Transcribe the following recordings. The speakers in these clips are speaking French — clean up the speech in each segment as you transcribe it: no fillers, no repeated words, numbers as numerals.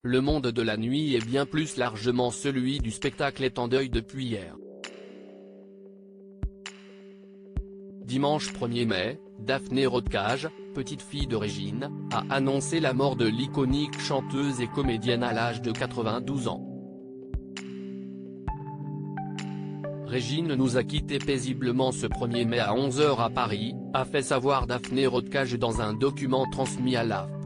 le monde de la nuit et bien plus largement celui du spectacle est en deuil depuis hier. Dimanche 1er mai, Daphné Rodcage, petite fille de Régine, a annoncé la mort de l'iconique chanteuse et comédienne à l'âge de 92 ans. Régine nous a quittés paisiblement ce 1er mai à 11 h à Paris, a fait savoir Daphné Rodcage dans un document transmis à l'AFP.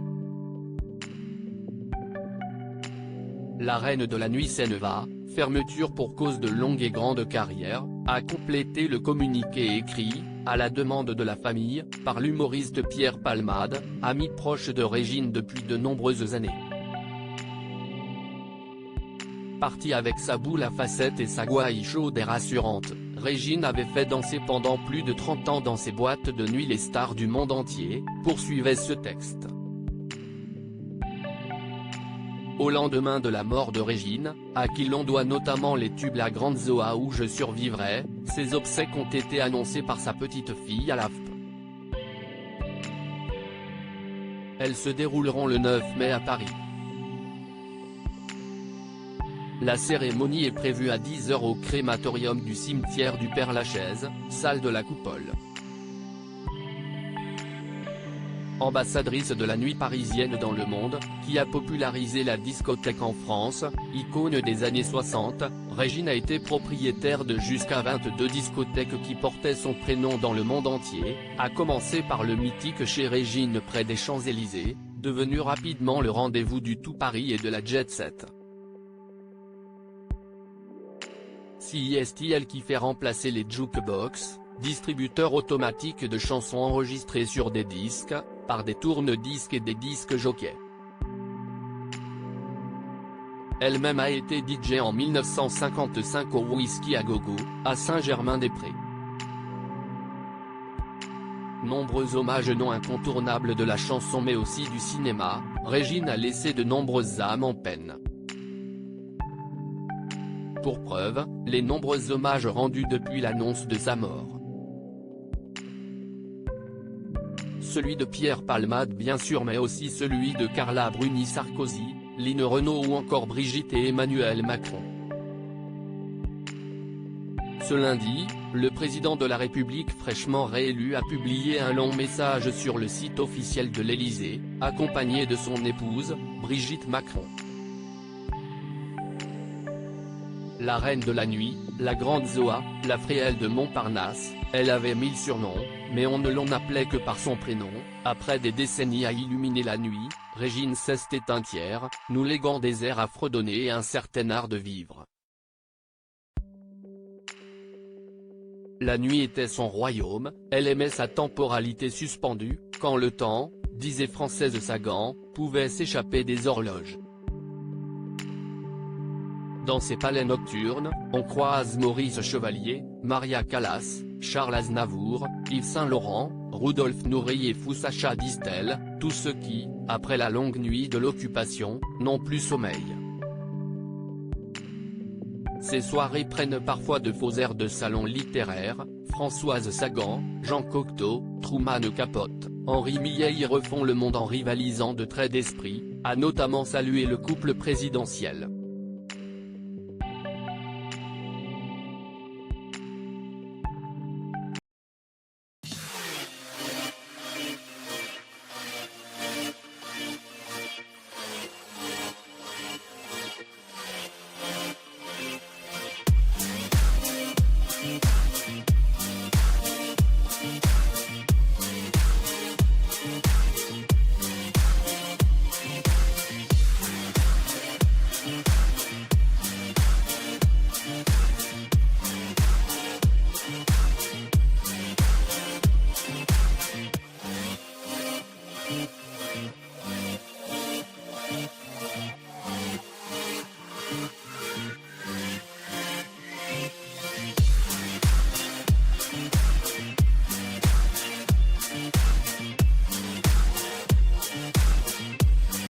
La reine de la nuit Seneva, fermeture pour cause de longue et grande carrière, a complété le communiqué écrit, à la demande de la famille, par l'humoriste Pierre Palmade, ami proche de Régine depuis de nombreuses années. Partie avec sa boule à facettes et sa gouaille chaude et rassurante, Régine avait fait danser pendant plus de 30 ans dans ses boîtes de nuit les stars du monde entier, poursuivait ce texte. Au lendemain de la mort de Régine, à qui l'on doit notamment les tubes La Grande Zoa ou Je survivrai, ses obsèques ont été annoncées par sa petite fille à l'AFP. Elles se dérouleront le 9 mai à Paris. La cérémonie est prévue à 10 h au crématorium du cimetière du Père-Lachaise, salle de la Coupole. Ambassadrice de la nuit parisienne dans le monde, qui a popularisé la discothèque en France, icône des années 60, Régine a été propriétaire de jusqu'à 22 discothèques qui portaient son prénom dans le monde entier, à commencer par le mythique Chez Régine près des Champs-Élysées, devenu rapidement le rendez-vous du tout Paris et de la jet-set. CISTL qui fait remplacer les jukebox, distributeurs automatiques de chansons enregistrées sur des disques, par des tourne-disques et des disques jockeys. Elle-même a été DJ en 1955 au Whisky à Gogo, à Saint-Germain-des-Prés. Nombreux hommages non incontournables de la chanson mais aussi du cinéma, Régine a laissé de nombreuses âmes en peine. Pour preuve, les nombreux hommages rendus depuis l'annonce de sa mort. Celui de Pierre Palmade bien sûr mais aussi celui de Carla Bruni Sarkozy, Line Renaud ou encore Brigitte et Emmanuel Macron. Ce lundi, le président de la République fraîchement réélu a publié un long message sur le site officiel de l'Élysée, accompagné de son épouse, Brigitte Macron. La reine de la nuit, la grande Zoa, la fréhelle de Montparnasse, elle avait 1000 surnoms, mais on ne l'en appelait que par son prénom. Après des décennies à illuminer la nuit, Régine s'est entière, nous léguant des airs à fredonner et un certain art de vivre. La nuit était son royaume, elle aimait sa temporalité suspendue, quand le temps, disait Française Sagan, pouvait s'échapper des horloges. Dans ses palais nocturnes, on croise Maurice Chevalier, Maria Callas, Charles Aznavour, Yves Saint-Laurent, Rudolf Nureyev et Sacha Distel, tous ceux qui, après la longue nuit de l'occupation, n'ont plus sommeil. Ces soirées prennent parfois de faux airs de salon littéraire, Françoise Sagan, Jean Cocteau, Truman Capote, Henri Millet y refont le monde en rivalisant de traits d'esprit, a notamment salué le couple présidentiel.